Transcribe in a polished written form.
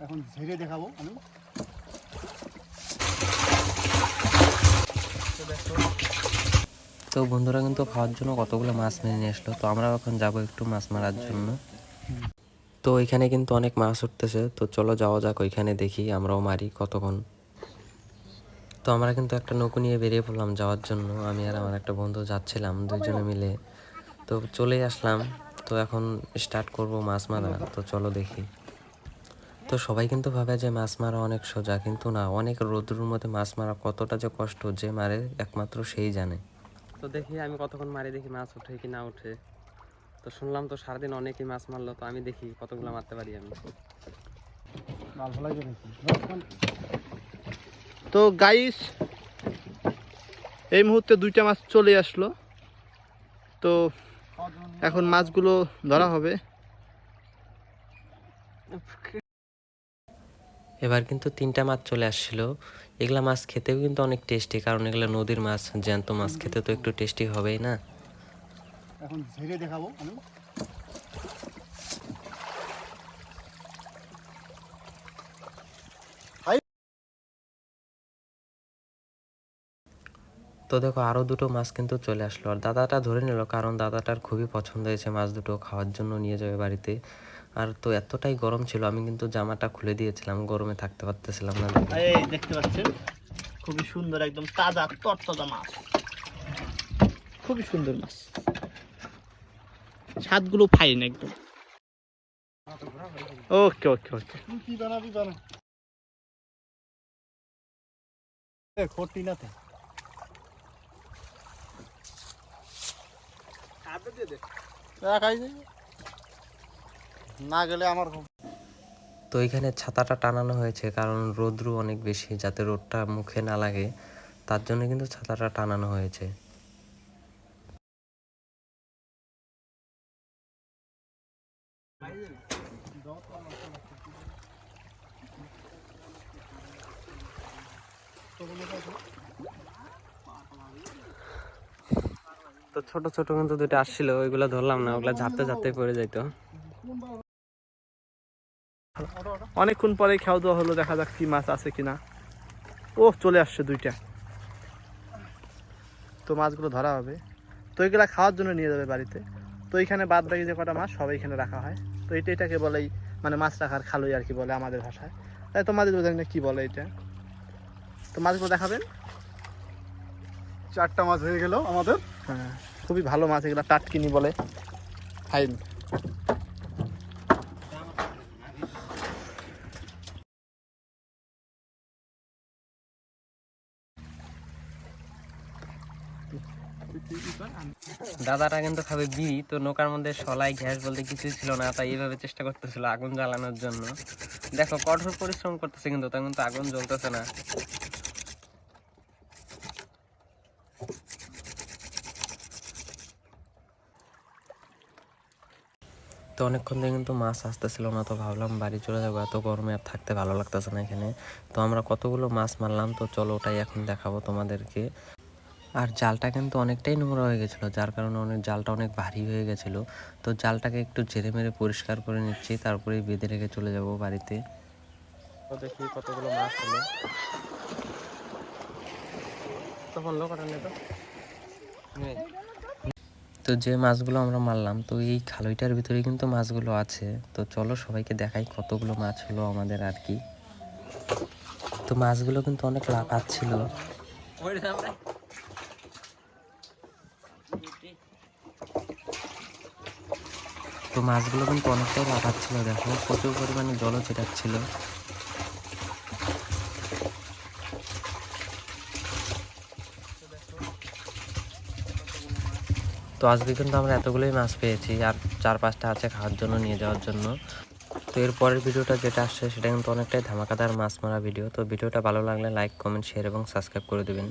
এখন ঝেড়ে দেখাবো আমি। তো বন্ধুরা কিন্তু খাওয়ার জন্য কতগুলো মাছ মেরে নিয়ে আসলো, তো আমরা এখন যাবো একটু মাছ মারার জন্য। তো ওইখানে কিন্তু অনেক মাছ উঠতেছে, তো চলো যাওয়া যাক ওইখানে, দেখি আমরাও মারি কতক্ষণ। তো আমরা কিন্তু একটা নৌকো নিয়ে বেরিয়ে পড়লাম যাওয়ার জন্য, আমি আর আমার একটা বন্ধু যাচ্ছিলাম দুইজনে মিলে। তো চলেই আসলাম, তো এখন স্টার্ট করব মাছ মারা, তো চলো দেখি। তো সবাই কিন্তু ভাবে যে মাছ মারা অনেক সোজা, কিন্তু না, অনেক রোদ্রের মধ্যে মাছ মারা কতটা যে কষ্ট যে মারে একমাত্র সেই জানে। তো দেখি আমি কতক্ষণ মারি, দেখি মাছ উঠে কি না উঠে। তো শুনলাম তো সারাদিন অনেকেই মাছ মারলো, তো আমি দেখি কতগুলো মারতে পারি আমি। তো গাইস, এই মুহূর্তে দুইটা মাছ চলে আসলো, তো এখন মাছগুলো ধরা হবে। এবার কিন্তু 3টা মাছ চলে আসছিল। এগুলা মাছ খেতেও কিন্তু অনেক টেস্টি, কারণ এগুলা নদীর মাছ, জ্যান্ত মাছ খেতে তো একটু টেস্টি হবেই না। এখন ঝেড়ে দেখাবো আমি। তো দেখো আরও দুটো মাছ কিন্তু চলে আসলো, আর দাদাটা ধরে নিল, কারণ দাদাটার খুবই পছন্দ হয়েছে মাছ দুটো, খাওয়ার জন্য নিয়ে যাবে বাড়িতে। আর তো এতটাই গরম ছিল, আমি কিন্তু জামাটা খুলে দিয়েছিলাম, গরমে থাকতে পারতেছিলাম না। এই দেখতে পাচ্ছেন, খুবই সুন্দর, একদম তাজা তরতাজা মাছ, খুবই সুন্দর মাছ, স্বাদগুলো ফাইন একদম। ওকে ওকে ওকে, কি বানাবি বানা খটি না তো না গেলে আমার। তো এখানে ছাতাটা টানানো হয়েছে, কারণ রোদ্রু অনেক বেশি, যাতে রোদটা মুখে না লাগে, তার জন্য কিন্তু ছাতাটা টানানো হয়েছে। তো ছোট ছোট কিন্তু দুটো আসছিল, ওইগুলো ধরলাম না, ওগুলা ঝাপতে ঝাপতে পড়ে যাইতো। অনেকক্ষণ পরে খাওয়া দাওয়া হলো, দেখা যাক কি মাছ আছে কিনা। ও চলে আসছে দুইটা, তো মাছগুলো ধরা হবে, তো এগুলা খাওয়ার জন্য নিয়ে যাবে বাড়িতে। তো এইখানে বাদ বাকি যে কটা মাছ সবাই এখানে রাখা হয়, তো এটাকে বলেই মানে মাছ রাখার খালই আর কি বলে আমাদের ভাষায়, তাই তোমাদের জানি না কি বলে এটা। তো মাছগুলো দেখাবেন। 4টা মাছ হয়ে গেল আমাদের। হ্যাঁ, খুবই ভালো মাছ, এগুলো টাটকিনি বলে, ফাইন। দাদাটা কিন্তু খাবে বিড়ি, তো নৌকার মধ্যে সলাই গ্যাস বলতে কিছুই ছিল না, তাই এইভাবে চেষ্টা করতেছিল আগুন জ্বালানোর জন্য। দেখো কঠোর পরিশ্রম করতেছে, কিন্তু তখন তো আগুন জ্বলতেছে না। তো অনেকক্ষণ থেকে কিন্তু মাছ আসতেছিল না, তো ভাবলাম বাড়ি চলে যাবো, এত গরমে আর থাকতে ভালো লাগতেছে না এখানে। তো আমরা কতগুলো মাছ মারলাম, তো চলো ওটাই এখন দেখাবো তোমাদেরকে। আর জালটা কিন্তু অনেকটাই নোংরা হয়ে গেছিলো, যার কারণে জালটা অনেক ভারী হয়ে গেছিলো। তো জালটাকে একটু ঝেড়ে মেরে পরিষ্কার করে নিচ্ছি, তারপরেই বেঁধে রেখে চলে যাব বাড়িতে। তো দেখি কতগুলো মাছ হলো, তখন লোক তো যে মাছগুলো আমরা মারলাম, তো এই খালইটার ভিতরে কিন্তু মাছগুলো আছে। তো চলো সবাইকে দেখাই কতগুলো মাছ হলো আমাদের আর কি। তো মাছগুলো কিন্তু অনেক লাফাচ্ছিল। তো মাছগুলো কিন্তু অনেকটাই লাফাচ্ছিল, দেখো প্রচুর পরিমাণে জলও ছেটাচ্ছিল। তো আজকে কিন্তু আমরা এতগুলোই মাছ পেয়েছি, আর 4-5টা আছে খাওয়ার জন্য, নিয়ে যাওয়ার জন্য। তো এর পরের ভিডিওটা যেটা আসছে সেটা কিন্তু অনেকটাই ধামাকাদার মাছ মারা ভিডিও। তো ভিডিওটা ভালো লাগলে লাইক, কমেন্ট, শেয়ার এবং সাবস্ক্রাইব করে দেবেন।